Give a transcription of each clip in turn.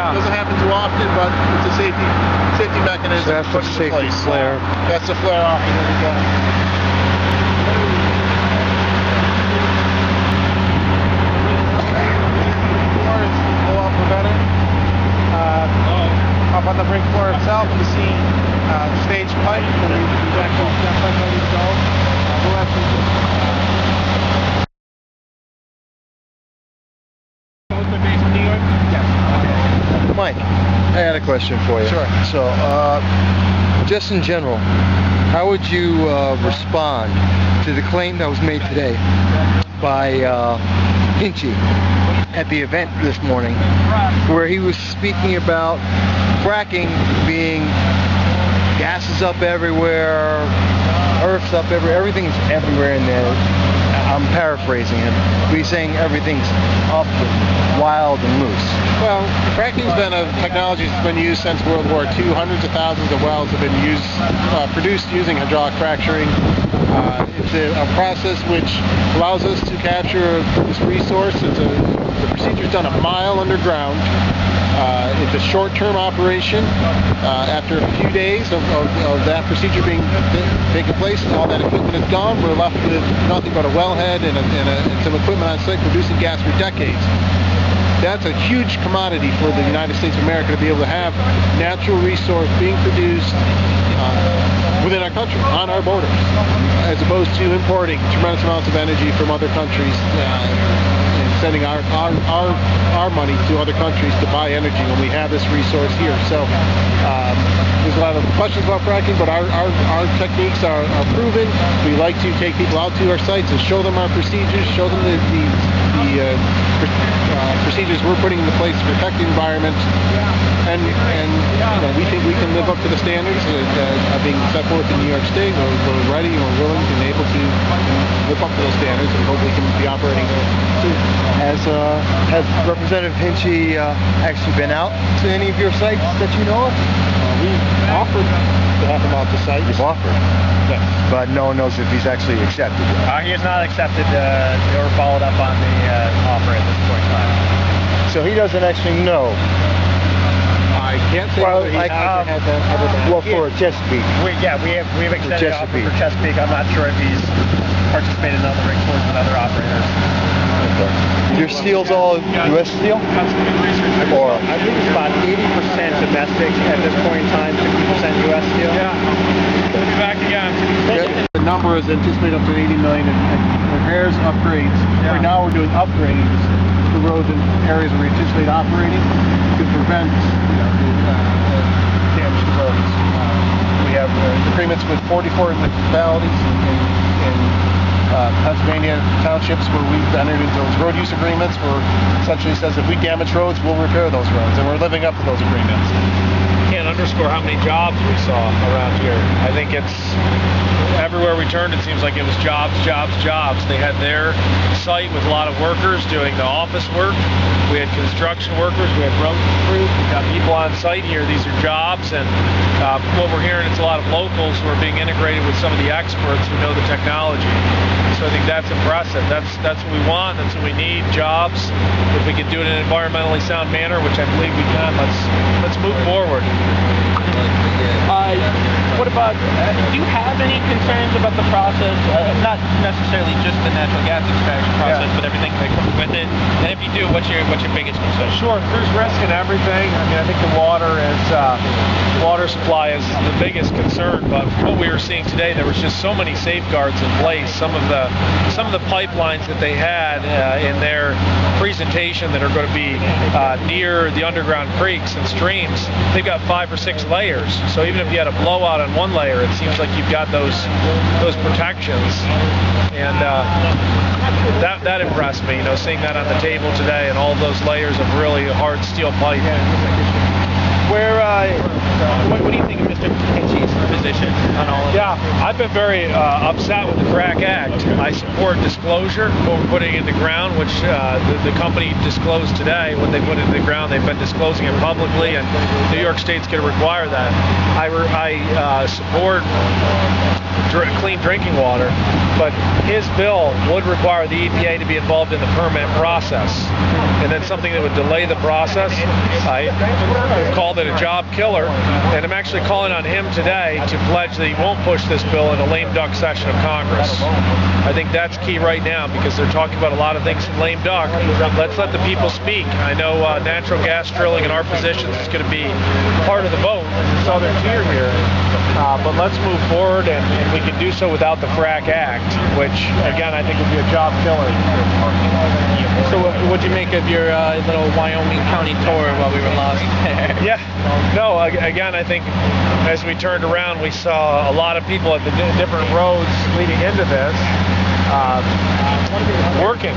Yeah. Doesn't happen too often, but it's a safety mechanism. So that's the safety flare. That's the flare off, and there we go. Up on the brake floor itself, you see the stage pipe, and we've actually got pipe ready to go. We'll actually Yes. Mike, I had a question for you. Sure. So, just in general, how would you respond to the claim that was made today by Hinchy at the event this morning, where he was speaking about fracking being gases up everywhere, earth's up everywhere, everything's everywhere in there. I'm paraphrasing him, but he's saying everything's up and wild and loose. Well, fracking's been a technology that's been used since World War II. Hundreds of thousands of wells have been produced using hydraulic fracturing. It's a process which allows us to capture this resource. The procedure's done a mile underground. It's a short-term operation. After a few days of that procedure being taking place, all that equipment is gone. We're left with nothing but a wellhead and some equipment on site producing gas for decades. That's a huge commodity for the United States of America to be able to have natural resource being produced within our country, on our borders, as opposed to importing tremendous amounts of energy from other countries and sending our money to other countries to buy energy when we have this resource here. So there's a lot of questions about fracking, but our techniques are proven. We like to take people out to our sites and show them our procedures, show them the procedures we're putting into place to protect the environment, and we think we can live up to the standards that are being set forth in New York State. We're ready and we're willing and able to live up to those standards, and hopefully can be operating too. Has Representative Hinchy actually been out to any of your sites that you know of? We offered to have him out to site. You've offered? Yes. But no one knows if he's actually accepted. He has not accepted or followed up on the offer at this point in time. So he doesn't actually know. I can't say whether he has had that ever been. Well, for Chesapeake. We've extended the offer for Chesapeake. I'm not sure if he's participated in other rig tours with other operators. Okay. Your steel's all U.S. steel? Or I think it's about 80% domestic at this point in time, 50% U.S. steel. Yeah. We'll be back again. The number is anticipated up to 80 million in repairs, upgrades. Yeah. Right now we're doing upgrades to roads and areas where we anticipate operating to prevent damage to roads. We have agreements with 44 municipalities in Pennsylvania townships where we've entered into those road use agreements where essentially says if we damage roads, we'll repair those roads, and we're living up to those agreements. Can't underscore how many jobs we saw around here. I think it's everywhere we turned, it seems like it was jobs, jobs, jobs. They had their site with a lot of workers doing the office work. We had construction workers, we had road crew, we got people on site here. These are jobs, and what we're hearing, it's a lot of locals who are being integrated with some of the experts who know the technology. So I think that's impressive. That's what we want. That's what we need. Jobs. If we can do it in an environmentally sound manner, which I believe we can, let's move forward. What about, do you have any concerns about the process? Not necessarily just the natural gas extraction process, but everything that comes with it. And if you do, what's your biggest concern? Sure, there's risk in everything. I mean, I think the water supply is the biggest concern. But what we were seeing today, there was just so many safeguards in place. Some of the pipelines that they had in their presentation that are going to be near the underground creeks and streams, they've got 5 or 6 layers. So even if you had a blowout on one layer, it seems like you've got those protections, and that impressed me. Seeing that on the table today and all those layers of really hard steel pipe. What do you think of Mr. Hinchy's position on all of this? Yeah, I've been very upset with the Frack Act. I support disclosure, what we're putting in the ground, which the company disclosed today. What they put in the ground, they've been disclosing it publicly, and New York State's going to require that. I support clean drinking water, but his bill would require the EPA to be involved in the permit process, and then something that would delay the process. I called it a job killer, and I'm actually calling on him today to pledge that he won't push this bill in a lame duck session of Congress. I think that's key right now, because they're talking about a lot of things in lame duck. Let's let the people speak. I know natural gas drilling in our positions is going to be part of the vote in the southern tier here, but let's move forward, and we can do so without the Frack Act, which again I think would be a job killer. So what'd you make of your little Wyoming County tour while we were lost there? Yeah, no, again, I think as we turned around, we saw a lot of people at the different roads leading into this working,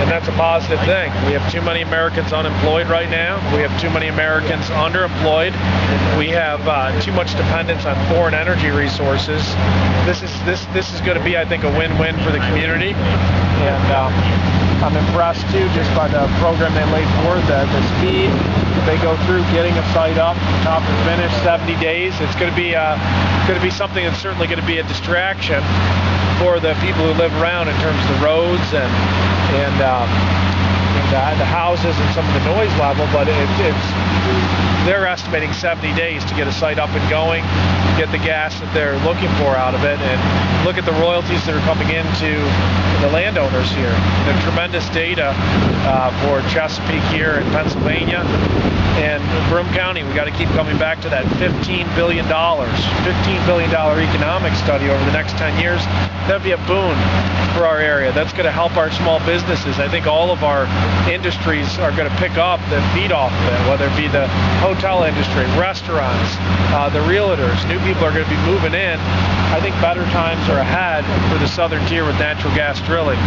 and that's a positive thing. We have too many Americans unemployed right now. We have too many Americans underemployed. We have too much dependence on foreign energy resources. This is going to be, I think, a win-win for the community, and I'm impressed too just by the program they laid forward, the speed they go through getting a site up, top to finish, 70 days. It's going to be something that's certainly going to be a distraction for the people who live around in terms of the roads and the houses and some of the noise level, but they're estimating 70 days to get a site up and going, get the gas that they're looking for out of it, and look at the royalties that are coming into the landowners here. The tremendous data for Chesapeake here in Pennsylvania and Broome County. We got to keep coming back to that $15 billion economic study over the next 10 years. That'd be a boon for our area. That's going to help our small businesses. I think all of our industries are going to pick up that feed off of it, whether it be the hotel industry, restaurants, the realtors. New people are going to be moving in. I think better times are ahead for the southern tier with natural gas drilling.